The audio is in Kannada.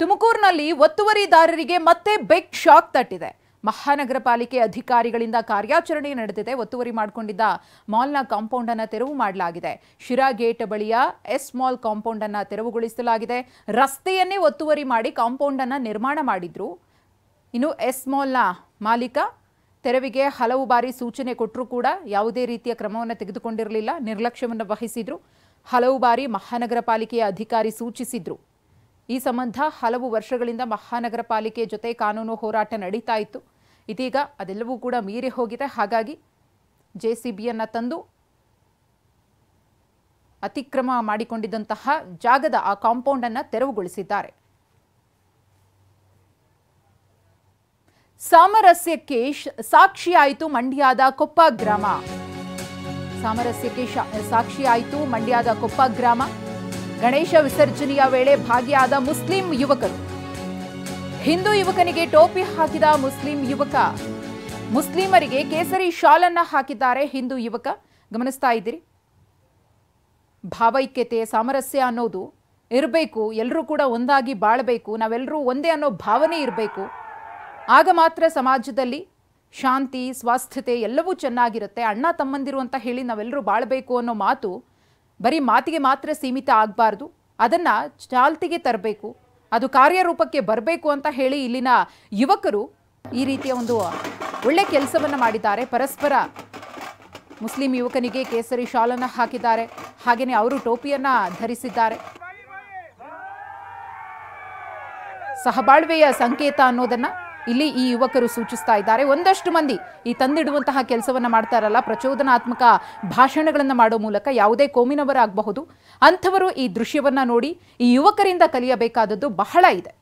ತುಮಕೂರಿನಲ್ಲಿ ಒತ್ತುವರಿದಾರರಿಗೆ ಮತ್ತೆ ಬಿಗ್ ಶಾಕ್ ತಟ್ಟಿದೆ. ಮಹಾನಗರ ಪಾಲಿಕೆ ಅಧಿಕಾರಿಗಳಿಂದ ಕಾರ್ಯಾಚರಣೆ ನಡೆದಿದೆ. ಒತ್ತುವರಿ ಮಾಡಿಕೊಂಡಿದ್ದ ಮಾಲ್ನ ಕಾಂಪೌಂಡ್ ಅನ್ನು ತೆರವು ಮಾಡಲಾಗಿದೆ. ಶಿರಾ ಗೇಟ್ ಬಳಿಯ ಎಸ್ ಮಾಲ್ ಕಾಂಪೌಂಡ್ ಅನ್ನು ತೆರವುಗೊಳಿಸಲಾಗಿದೆ. ರಸ್ತೆಯನ್ನೇ ಒತ್ತುವರಿ ಮಾಡಿ ಕಾಂಪೌಂಡ್ ಅನ್ನು ನಿರ್ಮಾಣ ಮಾಡಿದ್ರು. ಇನ್ನು ಎಸ್ ಮಾಲ್ನ ಮಾಲೀಕ ತೆರವಿಗೆ ಹಲವು ಬಾರಿ ಸೂಚನೆ ಕೊಟ್ಟರೂ ಕೂಡ ಯಾವುದೇ ರೀತಿಯ ಕ್ರಮವನ್ನು ತೆಗೆದುಕೊಂಡಿರಲಿಲ್ಲ, ನಿರ್ಲಕ್ಷ್ಯವನ್ನು ವಹಿಸಿದ್ರು. ಹಲವು ಬಾರಿ ಮಹಾನಗರ ಪಾಲಿಕೆಯ ಅಧಿಕಾರಿ ಸೂಚಿಸಿದ್ರು. ಈ ಸಂಬಂಧ ಹಲವು ವರ್ಷಗಳಿಂದ ಮಹಾನಗರ ಪಾಲಿಕೆ ಜೊತೆ ಕಾನೂನು ಹೋರಾಟ ನಡೀತಾ ಇತ್ತು. ಇದೀಗ ಅದೆಲ್ಲವೂ ಕೂಡ ಮೀರಿ ಹೋಗಿದೆ. ಹಾಗಾಗಿ ಜೆಸಿಬಿಯನ್ನು ತಂದು ಅತಿಕ್ರಮ ಮಾಡಿಕೊಂಡಿದ್ದಂತಹ ಜಾಗದ ಆ ಕಾಂಪೌಂಡ್ ಅನ್ನು ತೆರವುಗೊಳಿಸಿದ್ದಾರೆ. ಸಾಮರಸ್ಯಕ್ಕೆ ಸಾಕ್ಷಿಯಾಯಿತು ಮಂಡ್ಯದ ಕೊಪ್ಪ ಗ್ರಾಮ. ಸಾಮರಸ್ಯಕ್ಕೆ ಸಾಕ್ಷಿಯಾಯಿತು ಮಂಡ್ಯದ ಕೊಪ್ಪ ಗ್ರಾಮ. ಗಣೇಶ ವಿಸರ್ಜನೆಯ ವೇಳೆ ಭಾಗಿಯಾದ ಮುಸ್ಲಿಂ ಯುವಕರು. ಹಿಂದೂ ಯುವಕನಿಗೆ ಟೋಪಿ ಹಾಕಿದ ಮುಸ್ಲಿಂ ಯುವಕ. ಮುಸ್ಲಿಮರಿಗೆ ಕೇಸರಿ ಶಾಲನ್ನ ಹಾಕಿದ್ದಾರೆ ಹಿಂದೂ ಯುವಕ. ಗಮನಿಸ್ತಾ ಇದ್ದೀರಿ. ಭಾವೈಕ್ಯತೆ, ಸಾಮರಸ್ಯ ಅನ್ನೋದು ಇರಬೇಕು. ಎಲ್ಲರೂ ಕೂಡ ಒಂದಾಗಿ ಬಾಳಬೇಕು. ನಾವೆಲ್ಲರೂ ಒಂದೇ ಅನ್ನೋ ಭಾವನೆ ಇರಬೇಕು. ಆಗ ಮಾತ್ರ ಸಮಾಜದಲ್ಲಿ ಶಾಂತಿ, ಸ್ವಾಸ್ಥ್ಯತೆ ಎಲ್ಲವೂ ಚೆನ್ನಾಗಿರುತ್ತೆ. ಅಣ್ಣ ತಮ್ಮಂದಿರು ಅಂತ ಹೇಳಿ ನಾವೆಲ್ಲರೂ ಬಾಳಬೇಕು ಅನ್ನೋ ಮಾತು ಬರೀ ಮಾತಿಗೆ ಮಾತ್ರ ಸೀಮಿತ ಆಗಬಾರ್ದು. ಅದನ್ನು ಚಾಲ್ತಿಗೆ ತರಬೇಕು, ಅದು ಕಾರ್ಯರೂಪಕ್ಕೆ ಬರಬೇಕು ಅಂತ ಹೇಳಿ ಇಲ್ಲಿನ ಯುವಕರು ಈ ರೀತಿಯ ಒಂದು ಒಳ್ಳೆ ಕೆಲಸವನ್ನು ಮಾಡಿದ್ದಾರೆ. ಪರಸ್ಪರ ಮುಸ್ಲಿಂ ಯುವಕನಿಗೆ ಕೇಸರಿ ಶಾಲನ್ನು ಹಾಕಿದ್ದಾರೆ. ಹಾಗೆಯೇ ಅವರು ಟೋಪಿಯನ್ನು ಧರಿಸಿದ್ದಾರೆ. ಸಹಬಾಳ್ವೆಯ ಸಂಕೇತ ಅನ್ನೋದನ್ನು ಇಲ್ಲಿ ಈ ಯುವಕರು ಸೂಚಿಸ್ತಾ ಇದ್ದಾರೆ. ಒಂದಷ್ಟು ಮಂದಿ ಈ ತಂದಿಡುವಂತಹ ಕೆಲಸವನ್ನ ಮಾಡ್ತಾರಲ್ಲ, ಪ್ರಚೋದನಾತ್ಮಕ ಭಾಷಣಗಳನ್ನು ಮಾಡೋ ಮೂಲಕ ಯಾವುದೇ ಕೋಮಿನವರಾಗಬಹುದು, ಅಂಥವರು ಈ ದೃಶ್ಯವನ್ನ ನೋಡಿ ಈ ಯುವಕರಿಂದ ಕಲಿಯಬೇಕಾದದ್ದು ಬಹಳ ಇದೆ.